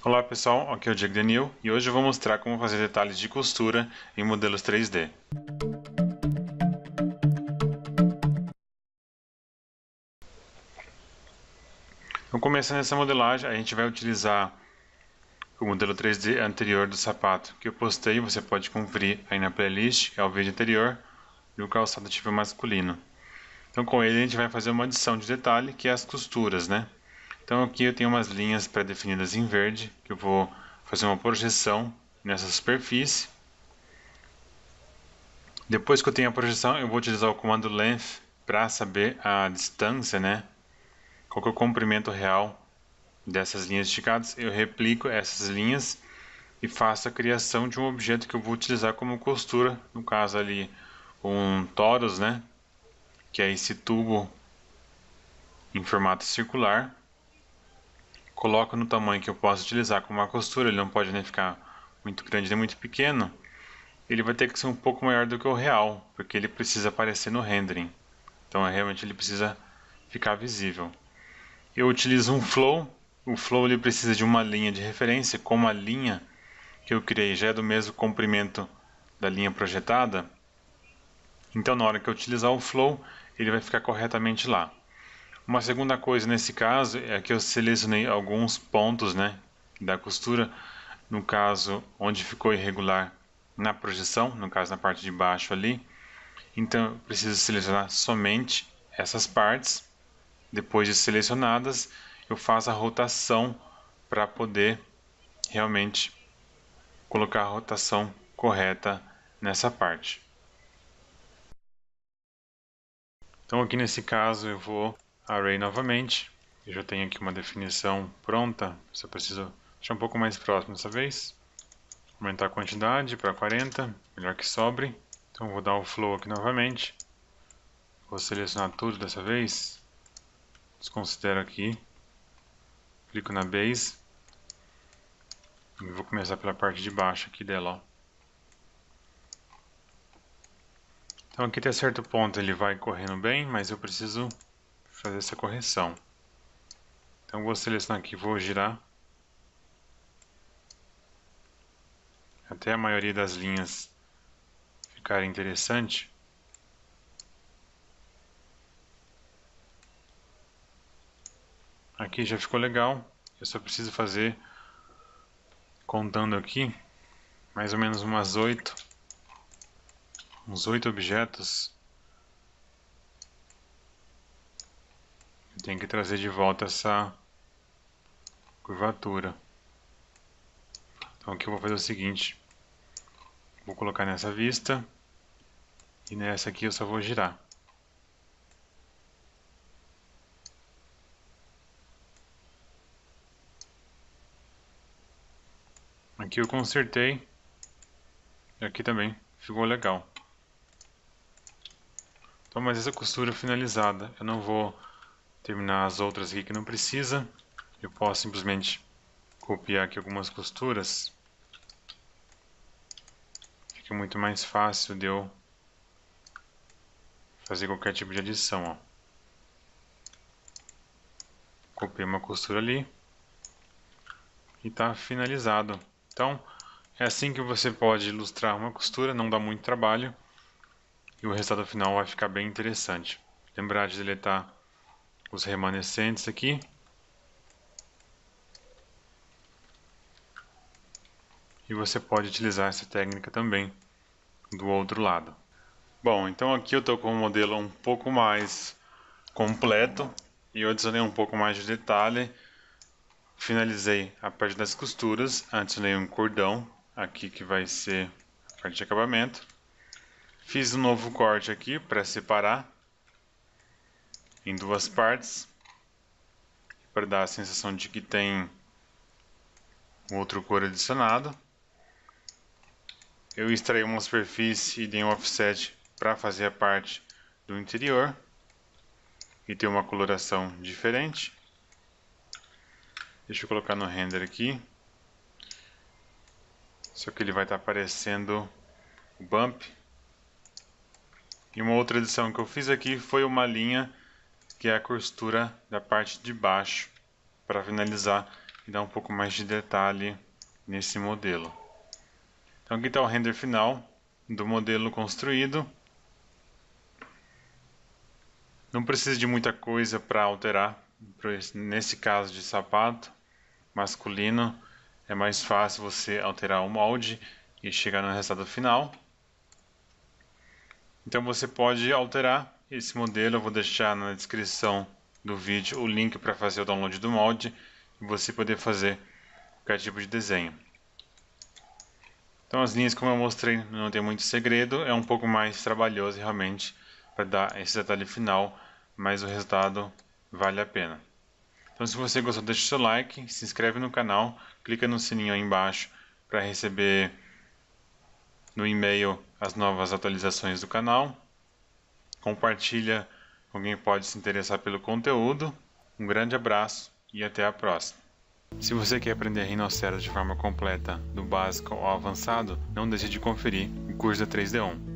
Olá pessoal, aqui é o Diego Denil e hoje eu vou mostrar como fazer detalhes de costura em modelos 3D. Então, começando essa modelagem, a gente vai utilizar o modelo 3D anterior do sapato que eu postei. Você pode conferir aí na playlist, que é o vídeo anterior, do calçado tipo masculino. Então com ele a gente vai fazer uma adição de detalhe, que é as costuras, né? Então aqui eu tenho umas linhas pré-definidas em verde, que eu vou fazer uma projeção nessa superfície. Depois que eu tenho a projeção, eu vou utilizar o comando length para saber a distância, né? Qual que é o comprimento real dessas linhas esticadas. Eu replico essas linhas e faço a criação de um objeto que eu vou utilizar como costura. No caso ali, um torus, né? Que é esse tubo em formato circular. Coloco no tamanho que eu posso utilizar como uma costura. Ele não pode nem ficar muito grande nem muito pequeno. Ele vai ter que ser um pouco maior do que o real, porque ele precisa aparecer no rendering. Então realmente ele precisa ficar visível. Eu utilizo um flow. O flow ele precisa de uma linha de referência. Como a linha que eu criei já é do mesmo comprimento da linha projetada, então na hora que eu utilizar o flow, ele vai ficar corretamente lá. Uma segunda coisa nesse caso é que eu selecionei alguns pontos, né, da costura, no caso onde ficou irregular na projeção, no caso na parte de baixo ali. Então eu preciso selecionar somente essas partes. Depois de selecionadas, eu faço a rotação para poder realmente colocar a rotação correta nessa parte. Então aqui nesse caso eu vou array novamente. Eu já tenho aqui uma definição pronta, só preciso deixar um pouco mais próximo dessa vez. Aumentar a quantidade para 40, melhor que sobre. Então vou dar o flow aqui novamente. Vou selecionar tudo dessa vez. Desconsidero aqui. Clico na base. E vou começar pela parte de baixo aqui dela, ó. Então aqui até certo ponto ele vai correndo bem, mas eu preciso fazer essa correção. Então vou selecionar aqui, vou girar até a maioria das linhas ficarem interessante. Aqui já ficou legal. Eu só preciso fazer, contando aqui, mais ou menos uns 8 objetos. Eu tenho que trazer de volta essa curvatura. Então aqui eu vou fazer o seguinte. Vou colocar nessa vista. E nessa aqui eu só vou girar. Aqui eu consertei. E aqui também ficou legal. Então, mas essa costura finalizada. Eu não vou terminar as outras aqui que não precisa. Eu posso simplesmente copiar aqui algumas costuras. Fica muito mais fácil de eu fazer qualquer tipo de adição, ó. Copiei uma costura ali e está finalizado. Então é assim que você pode ilustrar uma costura, não dá muito trabalho e o resultado final vai ficar bem interessante. Lembrar de deletar os remanescentes aqui. E você pode utilizar essa técnica também do outro lado. Bom, então aqui eu estou com um modelo um pouco mais completo e eu adicionei um pouco mais de detalhe. Finalizei a parte das costuras, adicionei um cordão aqui que vai ser a parte de acabamento. Fiz um novo corte aqui para separar em duas partes, para dar a sensação de que tem outro cor adicionado. Eu extraí uma superfície e dei um offset para fazer a parte do interior e ter uma coloração diferente. Deixa eu colocar no render aqui. Só que ele vai estar aparecendo o bump. E uma outra edição que eu fiz aqui foi uma linha que é a costura da parte de baixo para finalizar e dar um pouco mais de detalhe nesse modelo. Então aqui está o render final do modelo construído. Não precisa de muita coisa para alterar. Nesse caso de sapato masculino, é mais fácil você alterar o molde e chegar no resultado final. Então você pode alterar esse modelo. Eu vou deixar na descrição do vídeo o link para fazer o download do molde e você poder fazer qualquer tipo de desenho. Então as linhas, como eu mostrei, não tem muito segredo, é um pouco mais trabalhoso realmente para dar esse detalhe final, mas o resultado vale a pena. Então se você gostou, deixa o seu like, se inscreve no canal, clica no sininho aí embaixo para receber no e-mail as novas atualizações do canal. Compartilha com quem pode se interessar pelo conteúdo. Um grande abraço e até a próxima. Se você quer aprender Rhinoceros de forma completa, do básico ao avançado, não deixe de conferir o curso da 3D1.